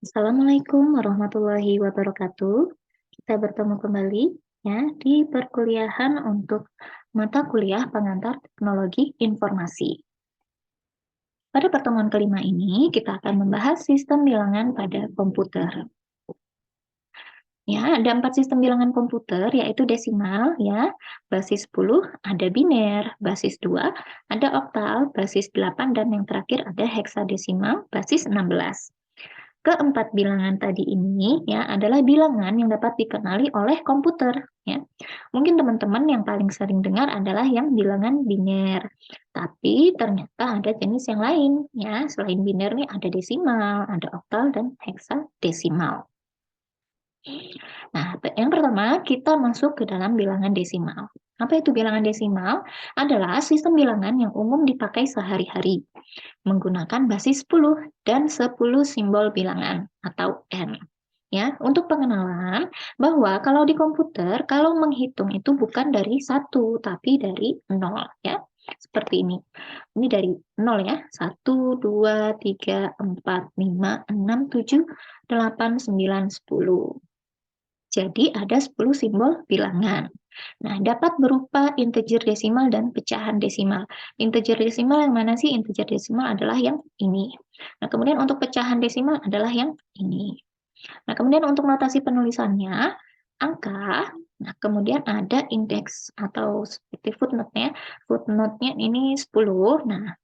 Assalamualaikum warahmatullahi wabarakatuh. Kita bertemu kembali ya di perkuliahan untuk mata kuliah pengantar teknologi informasi. Pada pertemuan kelima ini, kita akan membahas sistem bilangan pada komputer. Ya, ada 4 sistem bilangan komputer, yaitu desimal, ya, basis 10, ada biner, basis 2, ada oktal, basis 8, dan yang terakhir ada heksadesimal, basis 16. Keempat bilangan tadi ini ya adalah bilangan yang dapat dikenali oleh komputer ya. Mungkin teman-teman yang paling sering dengar adalah yang bilangan biner. Tapi ternyata ada jenis yang lain ya. Selain biner nih ada desimal, ada oktal dan heksadesimal. Nah, yang pertama kita masuk ke dalam bilangan desimal. Apa itu bilangan desimal? Adalah sistem bilangan yang umum dipakai sehari-hari menggunakan basis 10 dan 10 simbol bilangan atau N. Ya, untuk pengenalan bahwa kalau di komputer kalau menghitung itu bukan dari 1 tapi dari 0 ya. Seperti ini. Ini dari 0 ya. 1 2 3 4 5 6 7 8 9 10. Jadi ada 10 simbol bilangan. Nah, dapat berupa integer desimal dan pecahan desimal. Integer desimal yang mana sih? Integer desimal adalah yang ini. Nah, kemudian untuk pecahan desimal adalah yang ini. Nah, kemudian untuk notasi penulisannya, angka, nah kemudian ada indeks atau seperti footnote-nya. Footnote-nya ini 10. Nah,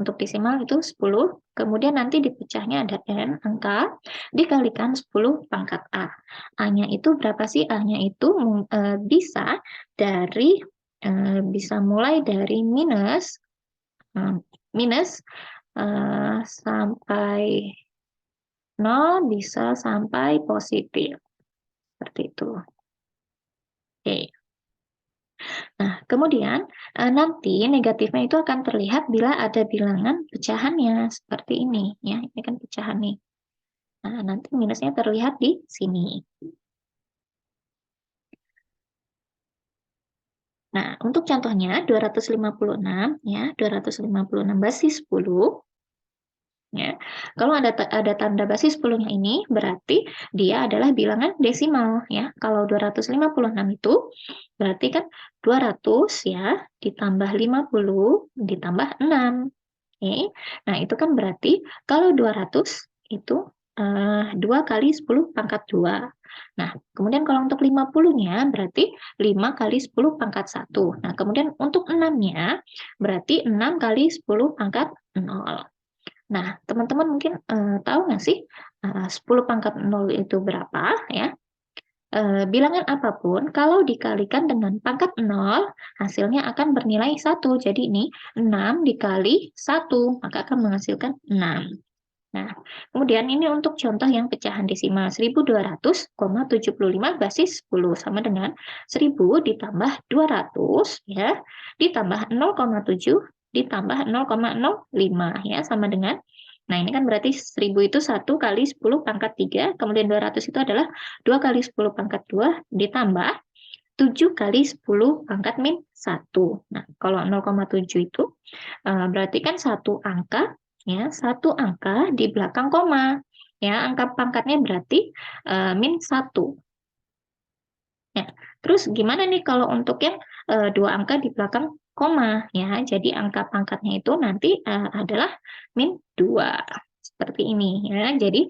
untuk desimal itu 10, kemudian nanti dipecahnya ada N, angka, dikalikan 10 pangkat A. A-nya itu berapa sih? A-nya itu bisa dari, bisa mulai dari minus, minus sampai 0, bisa sampai positif. Seperti itu. Oke. Nah, kemudian nanti negatifnya itu akan terlihat bila ada bilangan pecahannya seperti ini ya. Ini kan pecahan nih. Nah, nanti minusnya terlihat di sini. Nah, untuk contohnya 256 ya, 256 basis 10 ya. Kalau ada tanda basis 10-nya ini berarti dia adalah bilangan desimal ya. Kalau 256 itu berarti kan 200 ya ditambah 50 ditambah 6. Oke. Nah, itu kan berarti kalau 200 itu 2 kali 10 pangkat 2. Nah, kemudian kalau untuk 50-nya berarti 5 kali 10 pangkat 1. Nah, kemudian untuk 6-nya berarti 6 kali 10 pangkat 0. Nah, teman-teman mungkin tahu nggak sih 10 pangkat 0 itu berapa ya? Bilangan apapun kalau dikalikan dengan pangkat 0, hasilnya akan bernilai 1. Jadi ini 6 dikali 1, maka akan menghasilkan 6. Nah, kemudian ini untuk contoh yang pecahan desimal 1200,75 basis 10 sama dengan 1000 ditambah 200 ya, ditambah 0,7 ditambah 0,05 ya sama dengan. Nah, ini kan berarti 1000 itu 1 kali 10 pangkat 3, kemudian 200 itu adalah 2 kali 10 pangkat 2 ditambah 7 kali 10 pangkat min 1. Nah, kalau 0,7 itu berarti kan satu angka ya, satu angka di belakang koma. Ya, angka pangkatnya berarti min 1. Ya, terus gimana nih kalau untuk yang dua angka di belakang koma ya. Jadi angka pangkatnya itu nanti adalah min 2. Seperti ini ya. Jadi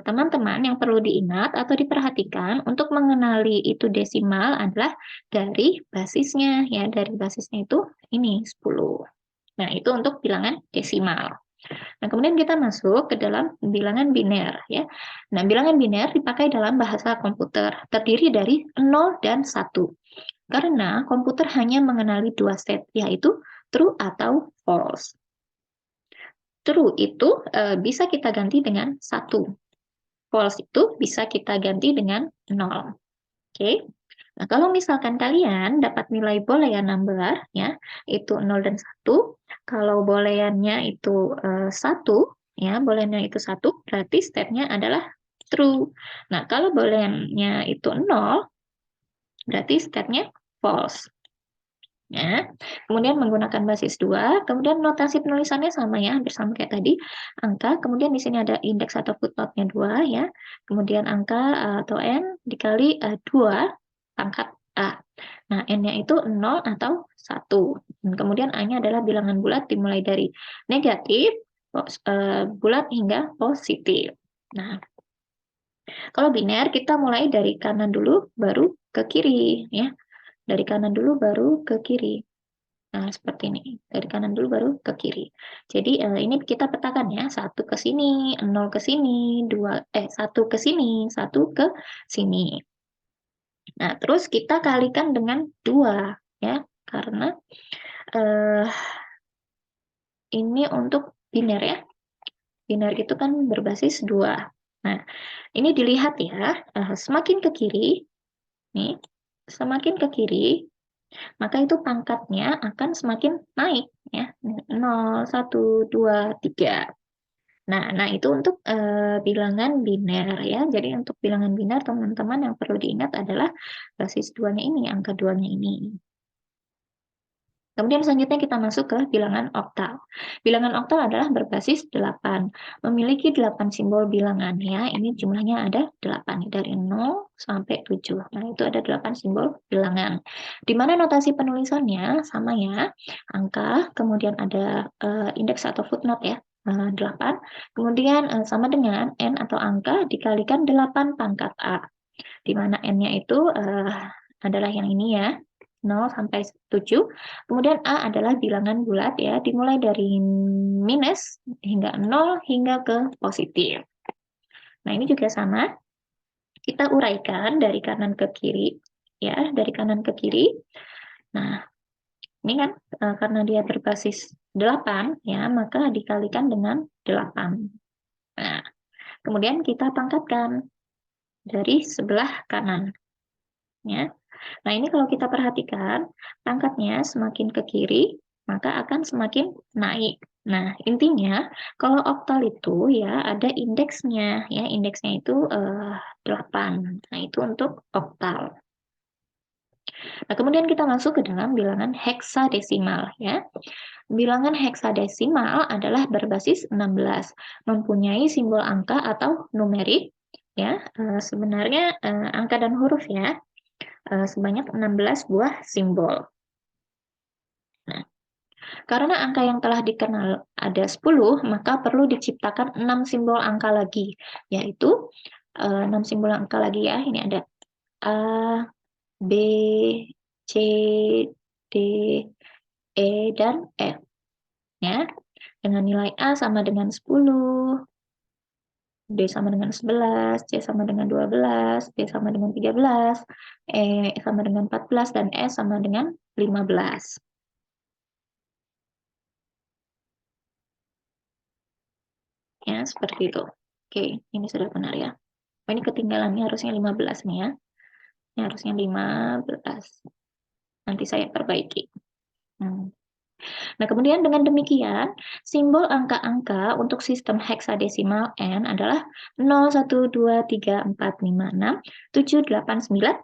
teman-teman yang perlu diingat atau diperhatikan untuk mengenali itu desimal adalah dari basisnya ya. Dari basisnya itu ini 10. Nah, itu untuk bilangan desimal. Nah, kemudian kita masuk ke dalam bilangan biner ya. Nah, bilangan biner dipakai dalam bahasa komputer, terdiri dari 0 dan 1. Karena komputer hanya mengenali dua state, yaitu true atau false. True itu bisa kita ganti dengan 1. False itu bisa kita ganti dengan 0. Oke. Nah, kalau misalkan kalian dapat nilai boolean number, ya, itu 0 dan 1, kalau booleannya itu 1, ya, booleannya itu 1, berarti state-nya adalah true. Nah, kalau booleannya itu 0, berarti state-nya false. Ya. Kemudian menggunakan basis 2, kemudian notasi penulisannya sama ya, hampir sama kayak tadi, angka, kemudian di sini ada indeks atau footnote-nya 2 ya, kemudian angka atau N dikali 2 pangkat A. Nah, N-nya itu 0 atau 1. Kemudian A-nya adalah bilangan bulat dimulai dari negatif, bulat hingga positif. Nah, kalau biner kita mulai dari kanan dulu baru ke kiri ya. Dari kanan dulu baru ke kiri. Nah, seperti ini. Dari kanan dulu baru ke kiri. Jadi, ini kita petakan ya. 1 ke sini, 0 ke sini, 1 ke sini, 1 ke sini. Nah, terus kita kalikan dengan 2 ya. Karena ini untuk biner ya. Biner itu kan berbasis 2. Nah, ini dilihat ya. Semakin ke kiri, nih, semakin ke kiri, maka itu pangkatnya akan semakin naik ya. 0, 1, 2, 3. Nah itu untuk bilangan biner ya. Jadi untuk bilangan biner teman-teman yang perlu diingat adalah basis 2-nya ini, angka 2-nya ini. Kemudian selanjutnya kita masuk ke bilangan oktal. Bilangan oktal adalah berbasis 8. Memiliki 8 simbol bilangan ya. Ini jumlahnya ada 8 dari 0 sampai 7. Nah, itu ada 8 simbol bilangan. Di mana notasi penulisannya sama ya. Angka, kemudian ada indeks atau footnote ya. 8. Kemudian sama dengan N atau angka dikalikan 8 pangkat A. Di mana N-nya itu adalah yang ini ya. 0 sampai 7. Kemudian A adalah bilangan bulat ya, dimulai dari minus hingga 0 hingga ke positif. Nah, ini juga sama. Kita uraikan dari kanan ke kiri ya, dari kanan ke kiri. Nah, ini kan karena dia berbasis 8 ya, maka dikalikan dengan 8. Nah, kemudian kita pangkatkan dari sebelah kanan ya. Nah, ini kalau kita perhatikan, pangkatnya semakin ke kiri, maka akan semakin naik. Nah, intinya kalau oktal itu ya ada indeksnya, ya indeksnya itu 8. Nah, itu untuk oktal. Nah, kemudian kita masuk ke dalam bilangan heksadesimal ya. Bilangan heksadesimal adalah berbasis 16, mempunyai simbol angka atau numerik ya. Sebenarnya angka dan huruf ya. Sebanyak 16 buah simbol. Nah, karena angka yang telah dikenal ada 10, maka perlu diciptakan 6 simbol angka lagi, yaitu 6 simbol angka lagi ya. Ini ada A, B, C, D, E, dan F. Ya, dengan nilai A sama dengan 10, D sama dengan 11, C sama dengan 12, D sama dengan 13, E sama dengan 14, dan S sama dengan 15. Ya, seperti itu. Oke, ini sudah benar ya. Oh, ini ketinggalannya harusnya 15 nih ya. Ini harusnya 15. Nanti saya perbaiki. Nah, kemudian dengan demikian, simbol angka-angka untuk sistem heksadesimal N adalah 0, 1, 2, 3, 4, 5, 6, 7, 8, 9,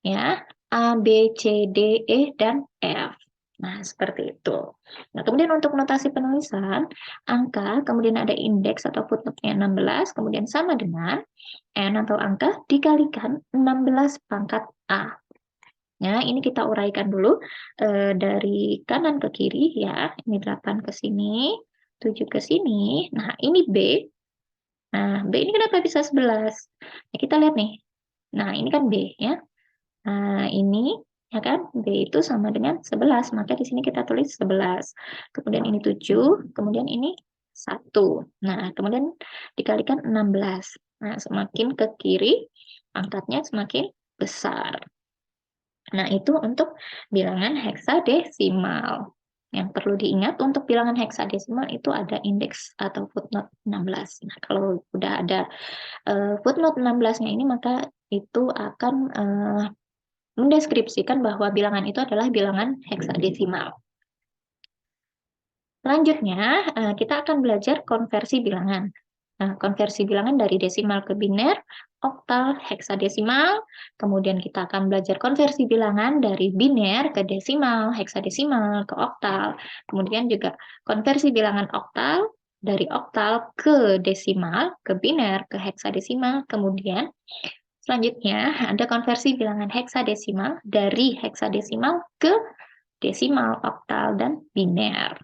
ya, A, B, C, D, E, dan F. Nah, seperti itu. Nah, kemudian untuk notasi penulisan, angka, kemudian ada indeks atau footnote-nya 16, kemudian sama dengan N atau angka dikalikan 16 pangkat A. Ya, ini kita uraikan dulu dari kanan ke kiri ya. Ini 8 ke sini, 7 ke sini. Nah, ini B. Nah, B ini kenapa bisa 11? Ya, kita lihat nih. Nah, ini kan B ya. Nah, ini ya kan B itu sama dengan 11, maka di sini kita tulis 11. Kemudian ini 7, kemudian ini 1. Nah, kemudian dikalikan 16. Nah, semakin ke kiri, angkatnya semakin besar. Nah, itu untuk bilangan heksadesimal. Yang perlu diingat untuk bilangan heksadesimal itu ada indeks atau footnote 16. Nah, kalau udah ada footnote 16-nya ini, maka itu akan mendeskripsikan bahwa bilangan itu adalah bilangan heksadesimal. Selanjutnya, kita akan belajar konversi bilangan. Nah, konversi bilangan dari desimal ke biner, oktal, heksadesimal. Kemudian kita akan belajar konversi bilangan dari biner ke desimal, heksadesimal, ke oktal. Kemudian juga konversi bilangan oktal dari oktal ke desimal, ke biner, ke heksadesimal. Kemudian selanjutnya ada konversi bilangan heksadesimal dari heksadesimal ke desimal, oktal, dan biner.